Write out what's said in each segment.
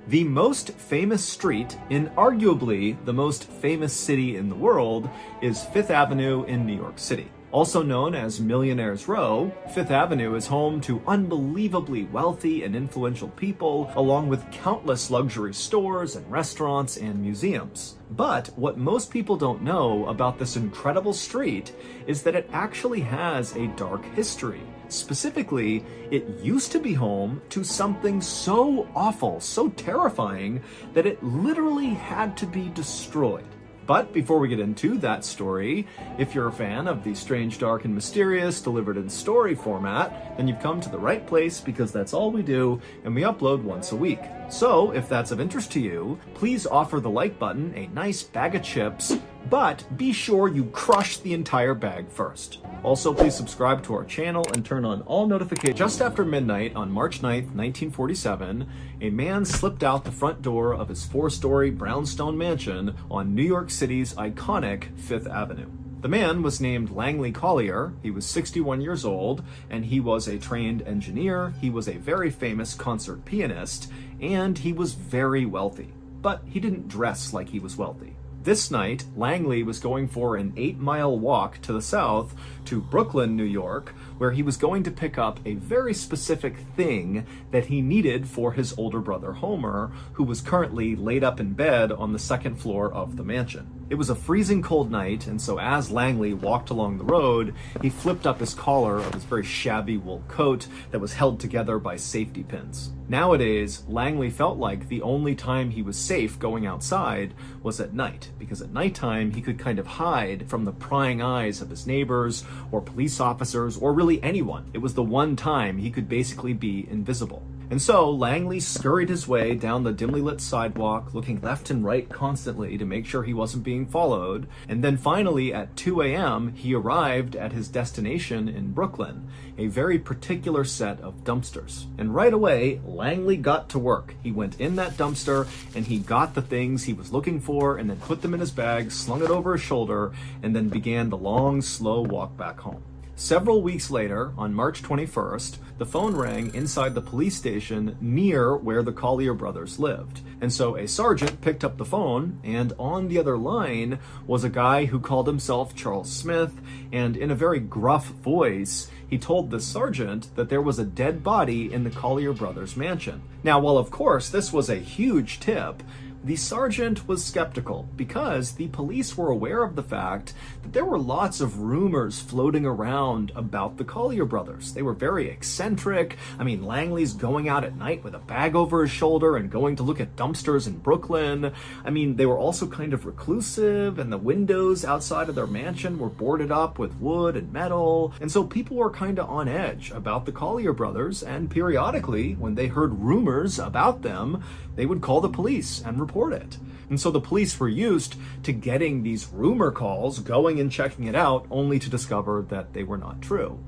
The most famous street in arguably the most famous city in the world is Fifth Avenue in New York City. Also known as Millionaire's Row, Fifth Avenue is home to unbelievably wealthy and influential people, along with countless luxury stores and restaurants and museums. But what most people don't know about this incredible street is that it actually has a dark history. Specifically, it used to be home to something so awful, so terrifying, that it literally had to be destroyed. But before we get into that story, if you're a fan of the strange, dark, and mysterious delivered in story format, then you've come to the right place because that's all we do, and we upload once a week. So if that's of interest to you, please offer the like button a nice bag of chips, but be sure you crush the entire bag first. Also, please subscribe to our channel and turn on all notifications. Just after midnight on March 9th, 1947, a man slipped out the front door of his 4-story brownstone mansion on New York City's iconic Fifth Avenue. The man was named Langley Collier. He was 61 years old, and he was a trained engineer. He was a very famous concert pianist, and he was very wealthy. But he didn't dress like he was wealthy. This night, Langley was going for an 8-mile walk to the south to Brooklyn, New York, where he was going to pick up a very specific thing that he needed for his older brother Homer, who was currently laid up in bed on the second floor of the mansion. It was a freezing cold night, and so as Langley walked along the road, he flipped up his collar of his very shabby wool coat that was held together by safety pins. Nowadays, Langley felt like the only time he was safe going outside was at night, because at nighttime he could kind of hide from the prying eyes of his neighbors or police officers or really anyone. It was the one time he could basically be invisible. And so Langley scurried his way down the dimly lit sidewalk, looking left and right constantly to make sure he wasn't being followed. And then finally at 2 a.m., he arrived at his destination in Brooklyn, a very particular set of dumpsters. And right away, Langley got to work. He went in that dumpster and he got the things he was looking for and then put them in his bag, slung it over his shoulder, and then began the long, slow walk back home. Several weeks later, on March 21st, the phone rang inside the police station near where the Collier brothers lived. And so a sergeant picked up the phone, and on the other line was a guy who called himself Charles Smith, and in a very gruff voice, he told the sergeant that there was a dead body in the Collier brothers' mansion. Now, while of course this was a huge tip, the sergeant was skeptical because the police were aware of the fact that there were lots of rumors floating around about the Collier brothers. They were very eccentric. I mean, Langley's going out at night with a bag over his shoulder and going to look at dumpsters in Brooklyn. I mean, they were also kind of reclusive, and the windows outside of their mansion were boarded up with wood and metal. And so people were kind of on edge about the Collier brothers, and periodically, when they heard rumors about them, they would call the police and report it. And so the police were used to getting these rumor calls, going and checking it out, only to discover that they were not true.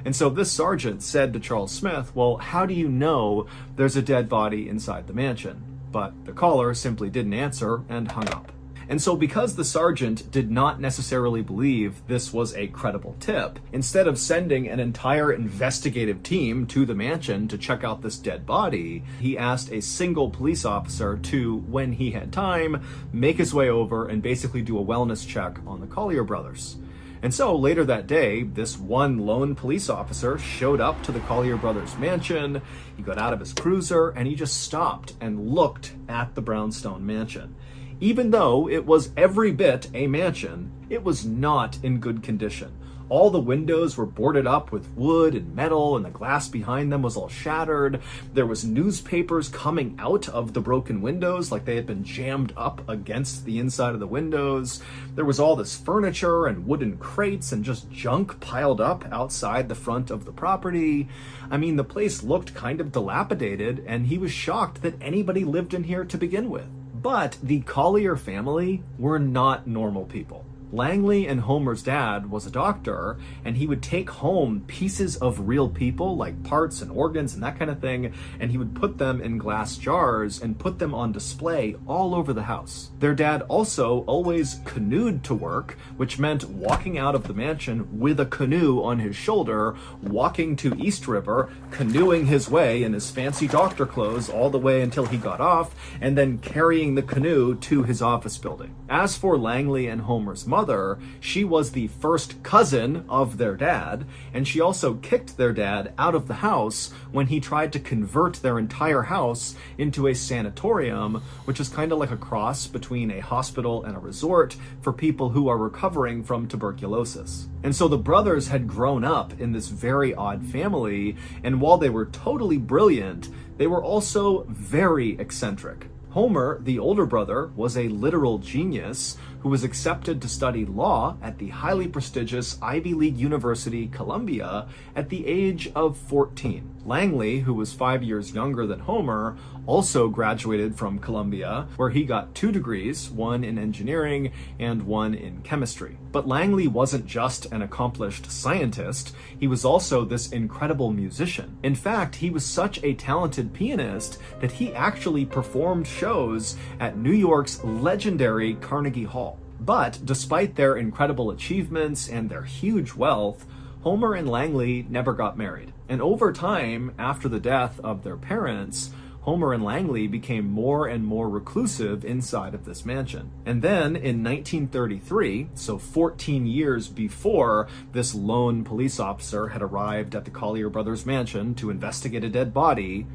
And so this sergeant said to Charles Smith, "Well, how do you know there's a dead body inside the mansion?" But the caller simply didn't answer and hung up. And so because the sergeant did not necessarily believe this was a credible tip, instead of sending an entire investigative team to the mansion to check out this dead body, he asked a single police officer to, when he had time, make his way over and basically do a wellness check on the Collier brothers. And so later that day, this one lone police officer showed up to the Collier brothers' mansion. He got out of his cruiser and he just stopped and looked at the brownstone mansion. Even though it was every bit a mansion, it was not in good condition. All the windows were boarded up with wood and metal, and the glass behind them was all shattered. There was newspapers coming out of the broken windows like they had been jammed up against the inside of the windows. There was all this furniture and wooden crates and just junk piled up outside the front of the property. I mean, the place looked kind of dilapidated, and he was shocked that anybody lived in here to begin with. But the Collier family were not normal people. Langley and Homer's dad was a doctor, and he would take home pieces of real people, like parts and organs and that kind of thing, and he would put them in glass jars and put them on display all over the house. Their dad also always canoed to work, which meant walking out of the mansion with a canoe on his shoulder, walking to East River, canoeing his way in his fancy doctor clothes all the way until he got off, and then carrying the canoe to his office building. As for Langley and Homer's mother, she was the first cousin of their dad, and she also kicked their dad out of the house when he tried to convert their entire house into a sanatorium, which is kind of like a cross between a hospital and a resort for people who are recovering from tuberculosis. And so the brothers had grown up in this very odd family, and while they were totally brilliant, they were also very eccentric. Homer, the older brother, was a literal genius who was accepted to study law at the highly prestigious Ivy League University, Columbia, at the age of 14. Langley, who was 5 years younger than Homer, also graduated from Columbia, where he got 2 degrees, one in engineering and one in chemistry. But Langley wasn't just an accomplished scientist, he was also this incredible musician. In fact, he was such a talented pianist that he actually performed shows at New York's legendary Carnegie Hall. But despite their incredible achievements and their huge wealth, Homer and Langley never got married. And over time, after the death of their parents, Homer and Langley became more and more reclusive inside of this mansion. And then in 1933, so 14 years before this lone police officer had arrived at the Collier brothers' mansion to investigate a dead body,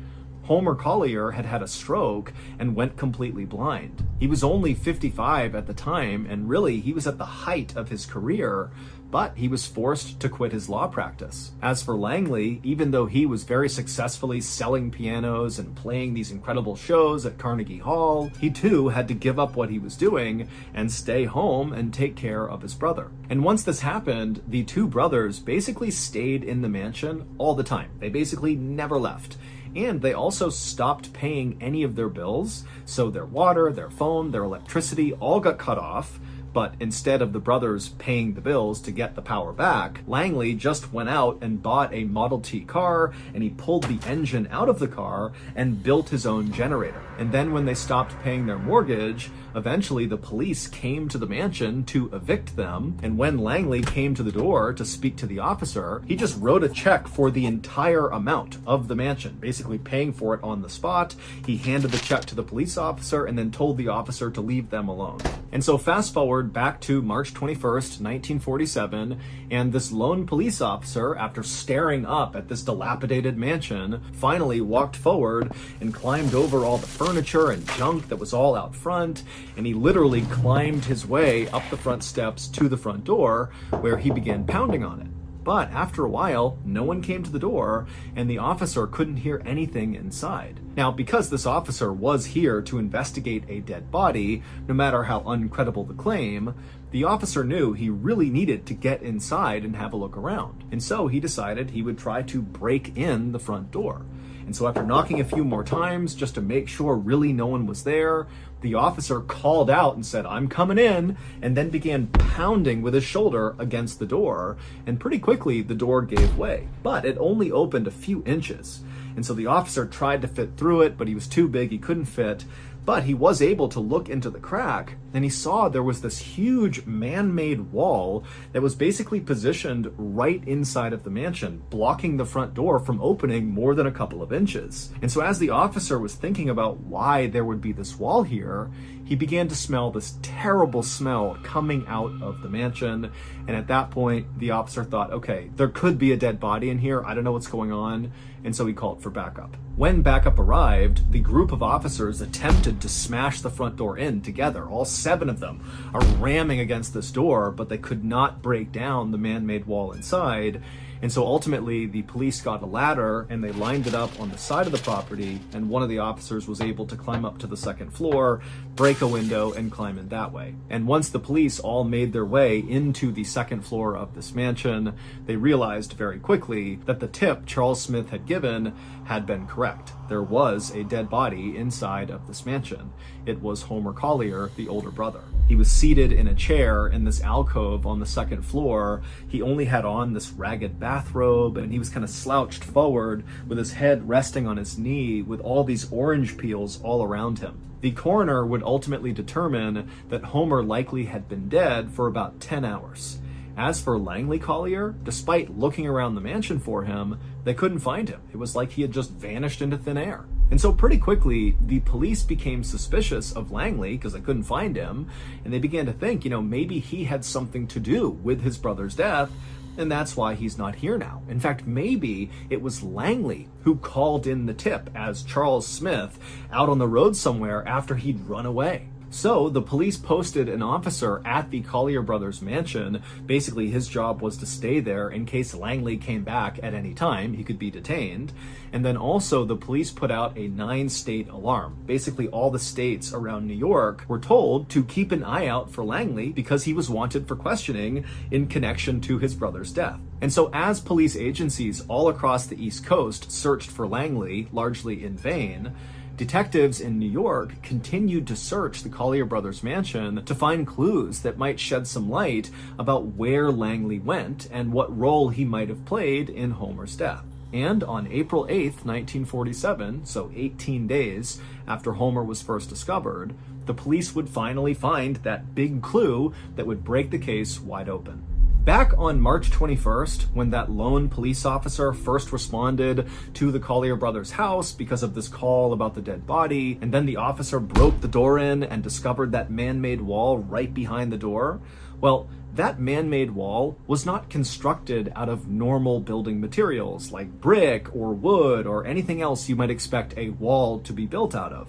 Homer Collier had had a stroke and went completely blind. He was only 55 at the time, and really he was at the height of his career, but he was forced to quit his law practice. As for Langley, even though he was very successfully selling pianos and playing these incredible shows at Carnegie Hall, he too had to give up what he was doing and stay home and take care of his brother. And once this happened, the two brothers basically stayed in the mansion all the time. They basically never left. And they also stopped paying any of their bills, so their water, their phone, their electricity all got cut off. But instead of the brothers paying the bills to get the power back, Langley just went out and bought a Model T car, and he pulled the engine out of the car and built his own generator. And then when they stopped paying their mortgage, eventually the police came to the mansion to evict them. And when Langley came to the door to speak to the officer, he just wrote a check for the entire amount of the mansion, basically paying for it on the spot. He handed the check to the police officer and then told the officer to leave them alone. And so fast forward back to March 21st, 1947, and this lone police officer, after staring up at this dilapidated mansion, finally walked forward and climbed over all the furniture and junk that was all out front, and he literally climbed his way up the front steps to the front door, where he began pounding on it. But after a while, no one came to the door, and the officer couldn't hear anything inside. Now, because this officer was here to investigate a dead body, no matter how uncredible the claim, the officer knew he really needed to get inside and have a look around. And so he decided he would try to break in the front door. And so after knocking a few more times, just to make sure really no one was there, the officer called out and said, "I'm coming in," and then began pounding with his shoulder against the door, and pretty quickly the door gave way. But it only opened a few inches. And so the officer tried to fit through it, but he was too big, he couldn't fit. But he was able to look into the crack, and he saw there was this huge man-made wall that was basically positioned right inside of the mansion, blocking the front door from opening more than a couple of inches. And so as the officer was thinking about why there would be this wall here, he began to smell this terrible smell coming out of the mansion. And at that point, the officer thought, okay, there could be a dead body in here. I don't know what's going on. And so he called for backup. When backup arrived, the group of officers attempted to smash the front door in together. All 7 of them are ramming against this door, but they could not break down the man-made wall inside. And so ultimately, the police got a ladder and they lined it up on the side of the property, and one of the officers was able to climb up to the second floor, break a window, and climb in that way. And once the police all made their way into the second floor of this mansion, they realized very quickly that the tip Charles Smith had given had been correct. There was a dead body inside of this mansion. It was Homer Collier, the older brother. He was seated in a chair in this alcove on the second floor. He only had on this ragged bathrobe, and he was kind of slouched forward with his head resting on his knee with all these orange peels all around him. The coroner would ultimately determine that Homer likely had been dead for about 10 hours. As for Langley Collier, despite looking around the mansion for him, they couldn't find him. It was like he had just vanished into thin air. And so pretty quickly, the police became suspicious of Langley because they couldn't find him, and they began to think, maybe he had something to do with his brother's death, and that's why he's not here now. In fact, maybe it was Langley who called in the tip as Charles Smith out on the road somewhere after he'd run away. So the police posted an officer at the Collier brothers' mansion. Basically, his job was to stay there in case Langley came back at any time. He could be detained. And then also the police put out a 9-state alarm. Basically, all the states around New York were told to keep an eye out for Langley because he was wanted for questioning in connection to his brother's death. And so as police agencies all across the East Coast searched for Langley, largely in vain, detectives in New York continued to search the Collier brothers' mansion to find clues that might shed some light about where Langley went and what role he might have played in Homer's death. And on April 8th, 1947, so 18 days after Homer was first discovered, the police would finally find that big clue that would break the case wide open. Back on March 21st, when that lone police officer first responded to the Collier brothers' house because of this call about the dead body, and then the officer broke the door in and discovered that man-made wall right behind the door, well, that man-made wall was not constructed out of normal building materials like brick or wood or anything else you might expect a wall to be built out of.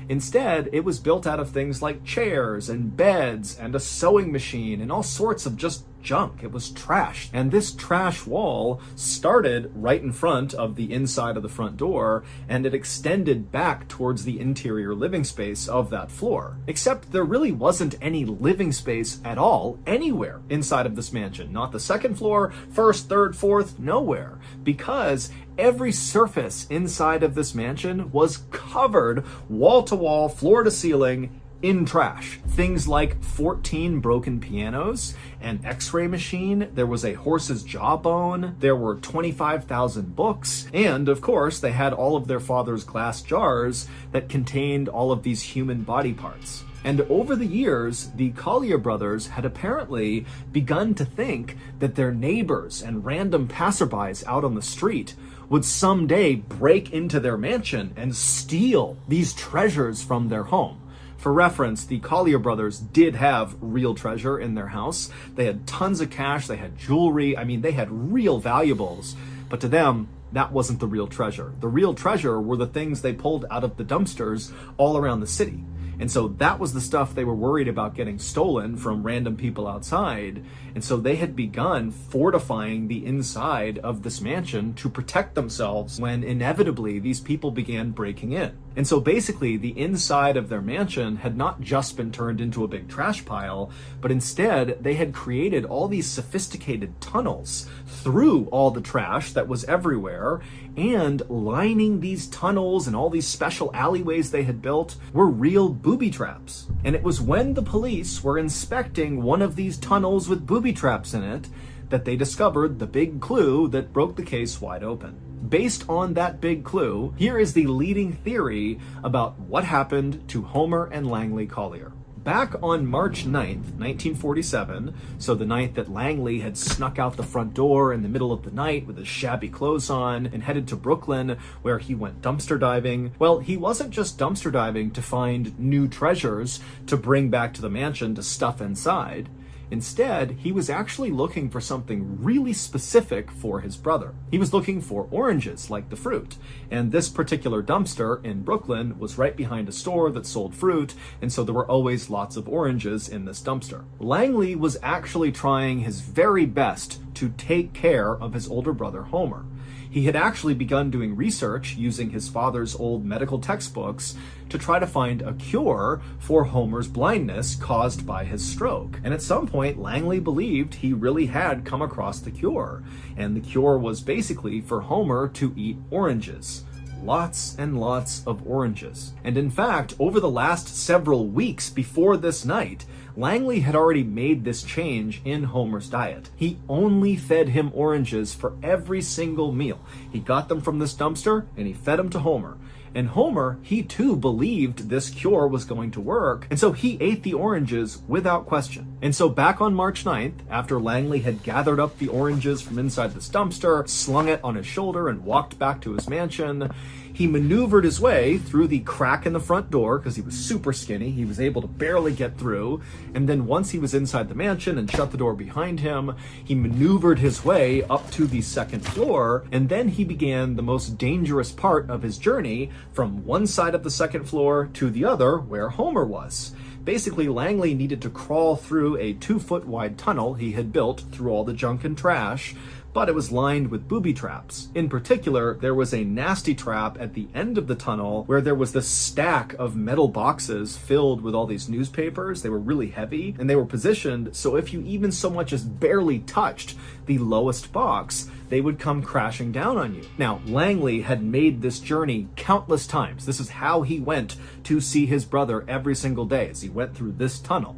Instead, it was built out of things like chairs and beds and a sewing machine and all sorts of just junk. It was trash. And this trash wall started right in front of the inside of the front door, and it extended back towards the interior living space of that floor. Except there really wasn't any living space at all anywhere inside of this mansion. Not the second floor, first, third, fourth, nowhere. Because every surface inside of this mansion was covered wall to wall, floor to ceiling, in trash. Things like 14 broken pianos, an x-ray machine, there was a horse's jawbone, there were 25,000 books, and of course they had all of their father's glass jars that contained all of these human body parts. And over the years, the Collier brothers had apparently begun to think that their neighbors and random passerbys out on the street would someday break into their mansion and steal these treasures from their home. For reference, the Collier brothers did have real treasure in their house. They had tons of cash, they had jewelry, they had real valuables. But to them, that wasn't the real treasure. The real treasure were the things they pulled out of the dumpsters all around the city. And so that was the stuff they were worried about getting stolen from random people outside. And so they had begun fortifying the inside of this mansion to protect themselves when inevitably these people began breaking in. And so basically the inside of their mansion had not just been turned into a big trash pile, but instead they had created all these sophisticated tunnels through all the trash that was everywhere, and lining these tunnels and all these special alleyways they had built were real booby traps. And it was when the police were inspecting one of these tunnels with booby traps in it that they discovered the big clue that broke the case wide open. Based on that big clue, here is the leading theory about what happened to Homer and Langley Collier. Back on March 9th, 1947, so the night that Langley had snuck out the front door in the middle of the night with his shabby clothes on and headed to Brooklyn where he went dumpster diving, well, he wasn't just dumpster diving to find new treasures to bring back to the mansion to stuff inside. Instead, he was actually looking for something really specific for his brother. He was looking for oranges, like the fruit. And this particular dumpster in Brooklyn was right behind a store that sold fruit, and so there were always lots of oranges in this dumpster. Langley was actually trying his very best to take care of his older brother Homer. He had actually begun doing research using his father's old medical textbooks to try to find a cure for Homer's blindness caused by his stroke. And at some point, Langley believed he really had come across the cure. And the cure was basically for Homer to eat oranges. Lots and lots of oranges. And in fact, over the last several weeks before this night, Langley had already made this change in Homer's diet. He only fed him oranges for every single meal. He got them from this dumpster and he fed them to Homer. And Homer, he too believed this cure was going to work, and so he ate the oranges without question. And so back on March 9th, after Langley had gathered up the oranges from inside this dumpster, slung it on his shoulder, and walked back to his mansion, he maneuvered his way through the crack in the front door because he was super skinny. He was able to barely get through. And then once he was inside the mansion and shut the door behind him, he maneuvered his way up to the second floor. And then he began the most dangerous part of his journey from one side of the second floor to the other where Homer was. Basically, Langley needed to crawl through a 2-foot wide tunnel he had built through all the junk and trash, but it was lined with booby traps. In particular, there was a nasty trap at the end of the tunnel where there was this stack of metal boxes filled with all these newspapers. They were really heavy, and they were positioned so if you even so much as barely touched the lowest box, they would come crashing down on you. Now, Langley had made this journey countless times. This is how he went to see his brother every single day, as he went through this tunnel.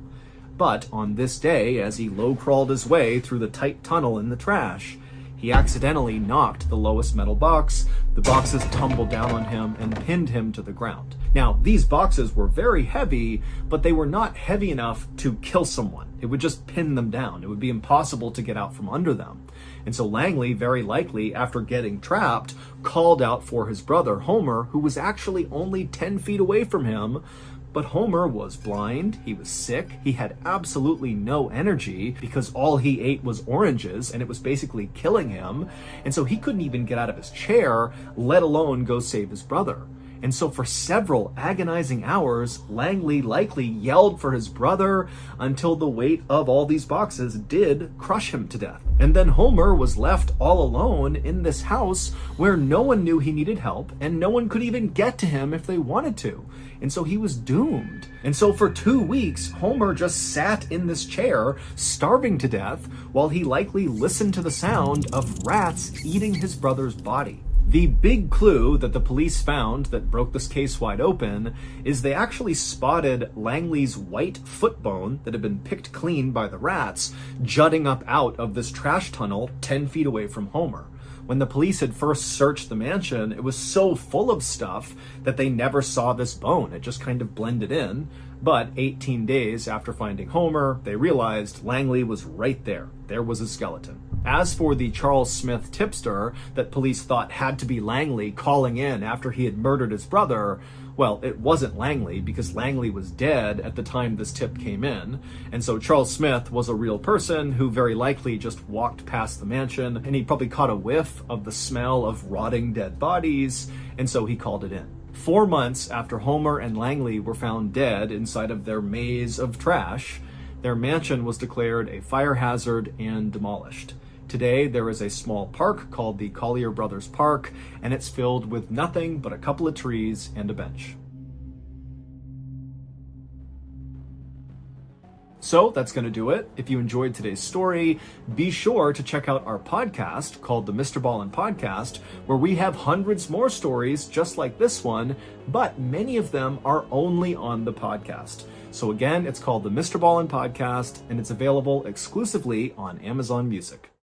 But on this day, as he low-crawled his way through the tight tunnel in the trash, he accidentally knocked the lowest metal box. The boxes tumbled down on him and pinned him to the ground. Now, these boxes were very heavy, but they were not heavy enough to kill someone. It would just pin them down. It would be impossible to get out from under them. And so Langley, very likely, after getting trapped, called out for his brother, Homer, who was actually only 10 feet away from him. But Homer was blind, he was sick, he had absolutely no energy because all he ate was oranges and it was basically killing him. And so he couldn't even get out of his chair, let alone go save his brother. And so for several agonizing hours, Langley likely yelled for his brother until the weight of all these boxes did crush him to death. And then Homer was left all alone in this house where no one knew he needed help and no one could even get to him if they wanted to. And so he was doomed. And so for 2 weeks, Homer just sat in this chair, starving to death, while he likely listened to the sound of rats eating his brother's body. The big clue that the police found that broke this case wide open is they actually spotted Langley's white foot bone that had been picked clean by the rats jutting up out of this trash tunnel 10 feet away from Homer. When the police had first searched the mansion, it was so full of stuff that they never saw this bone. It just kind of blended in. But 18 days after finding Homer, they realized Langley was right there. There was a skeleton. As for the Charles Smith tipster that police thought had to be Langley calling in after he had murdered his brother, well, it wasn't Langley because Langley was dead at the time this tip came in. And so Charles Smith was a real person who very likely just walked past the mansion and he probably caught a whiff of the smell of rotting dead bodies, and so he called it in. 4 months after Homer and Langley were found dead inside of their maze of trash, their mansion was declared a fire hazard and demolished. Today, there is a small park called the Collier Brothers Park, and it's filled with nothing but a couple of trees and a bench. So that's going to do it. If you enjoyed today's story, be sure to check out our podcast called the Mr.Ballen Podcast, where we have hundreds more stories just like this one, but many of them are only on the podcast. So again, it's called the Mr.Ballen Podcast, and it's available exclusively on Amazon Music.